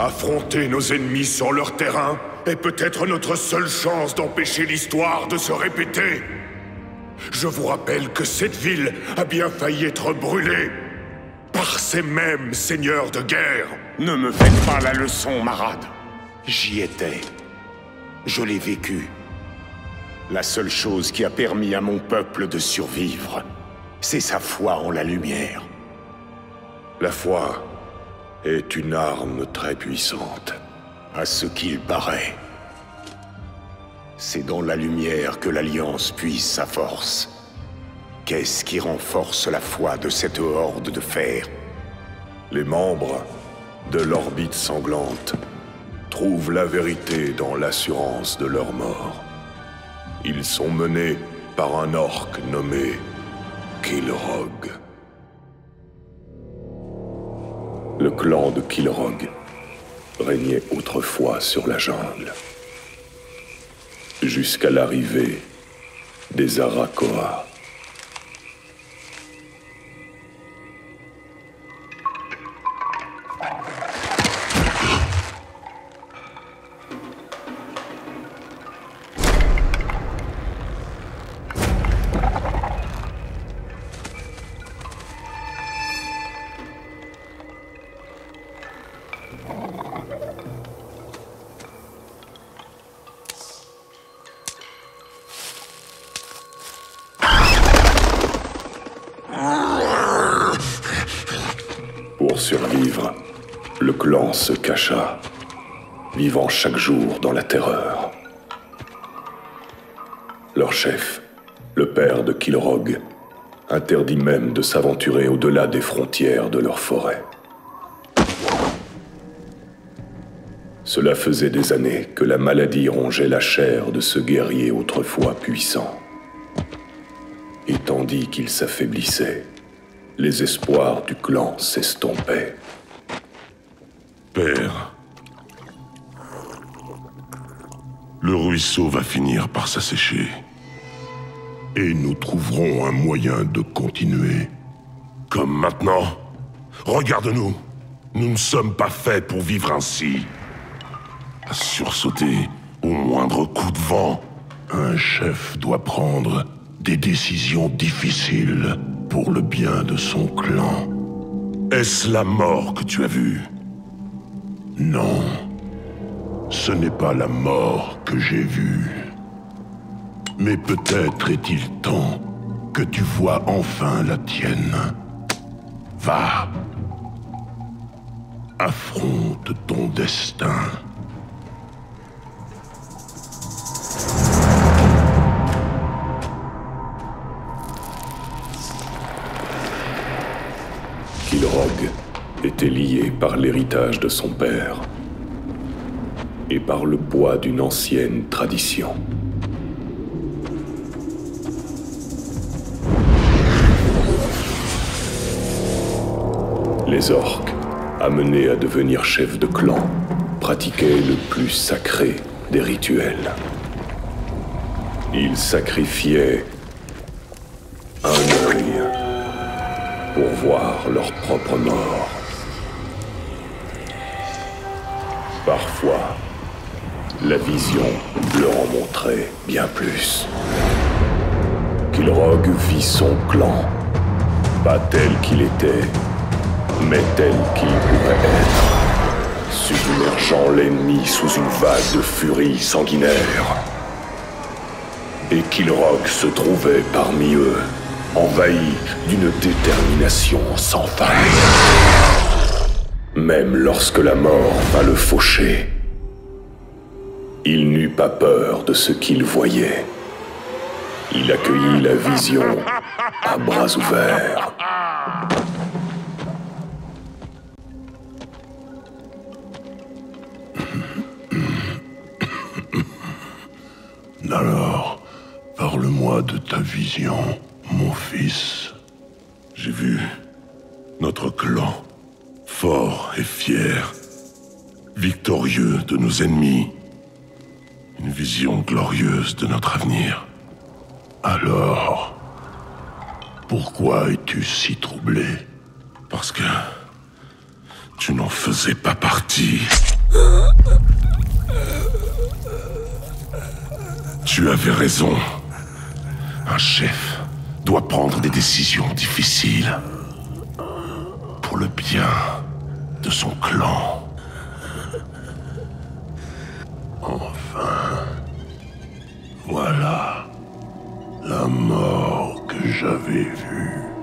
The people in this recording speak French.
Affronter nos ennemis sur leur terrain est peut-être notre seule chance d'empêcher l'histoire de se répéter. Je vous rappelle que cette ville a bien failli être brûlée par ces mêmes seigneurs de guerre. Ne me faites pas la leçon, Marad. J'y étais. Je l'ai vécu. La seule chose qui a permis à mon peuple de survivre, c'est sa foi en la lumière. La foi est une arme très puissante. À ce qu'il paraît. C'est dans la lumière que l'Alliance puise sa force. Qu'est-ce qui renforce la foi de cette horde de fer? Les membres de l'orbite sanglante trouvent la vérité dans l'assurance de leur mort. Ils sont menés par un orc nommé Kilrogg. Le clan de Kilrogg régnait autrefois sur la jungle, jusqu'à l'arrivée des Arakoa. Pour survivre, le clan se cacha, vivant chaque jour dans la terreur. Leur chef, le père de Kilrogg, interdit même de s'aventurer au-delà des frontières de leur forêt. Cela faisait des années que la maladie rongeait la chair de ce guerrier autrefois puissant. Et tandis qu'il s'affaiblissait, les espoirs du clan s'estompaient. Père, le ruisseau va finir par s'assécher. Et nous trouverons un moyen de continuer. Comme maintenant. Regarde-nous. Nous ne sommes pas faits pour vivre ainsi. À sursauter au moindre coup de vent. Un chef doit prendre des décisions difficiles pour le bien de son clan. Est-ce la mort que tu as vue? Non. Ce n'est pas la mort que j'ai vue. Mais peut-être est-il temps que tu vois enfin la tienne. Va. Affronte ton destin. Kilrogg était lié par l'héritage de son père et par le poids d'une ancienne tradition. Les orques, amenés à devenir chefs de clan, pratiquaient le plus sacré des rituels. Ils sacrifiaient un œil pour voir leur propre mort. Parfois, la vision leur en montrait bien plus. Kilrogg vit son clan, pas tel qu'il était, mais tel qu'il pourrait être, submergeant l'ennemi sous une vague de furie sanguinaire. Et Kilrogg se trouvait parmi eux, envahi d'une détermination sans faille. Même lorsque la mort vint le faucher, il n'eut pas peur de ce qu'il voyait. Il accueillit la vision à bras ouverts. Alors, parle-moi de ta vision, mon fils. J'ai vu notre clan, fort et fier, victorieux de nos ennemis. Une vision glorieuse de notre avenir. Alors, pourquoi es-tu si troublé? Parce que tu n'en faisais pas partie. Tu avais raison. Un chef doit prendre des décisions difficiles. Pour le bien de son clan. Enfin, voilà la mort que j'avais vue.